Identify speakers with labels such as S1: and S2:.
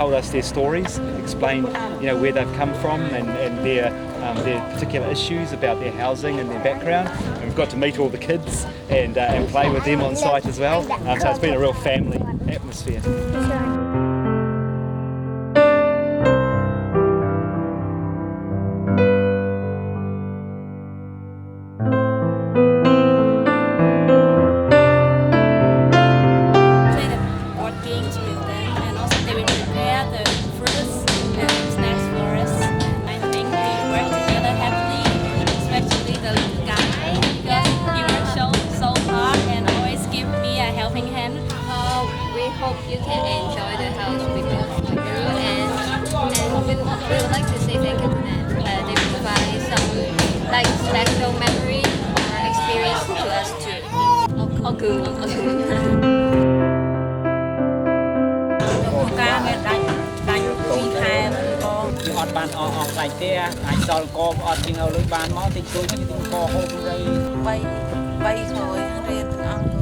S1: told us their stories, explained where they've come from and their particular issues about their housing and their background. And we've got to meet all the kids and play with them on site as well. So it's been a real family atmosphere.
S2: We hope you can enjoy the house we built for you, and we would like to say thank you to them. They provide some special memory or experience to us too.
S3: Bay thôi, riêng từng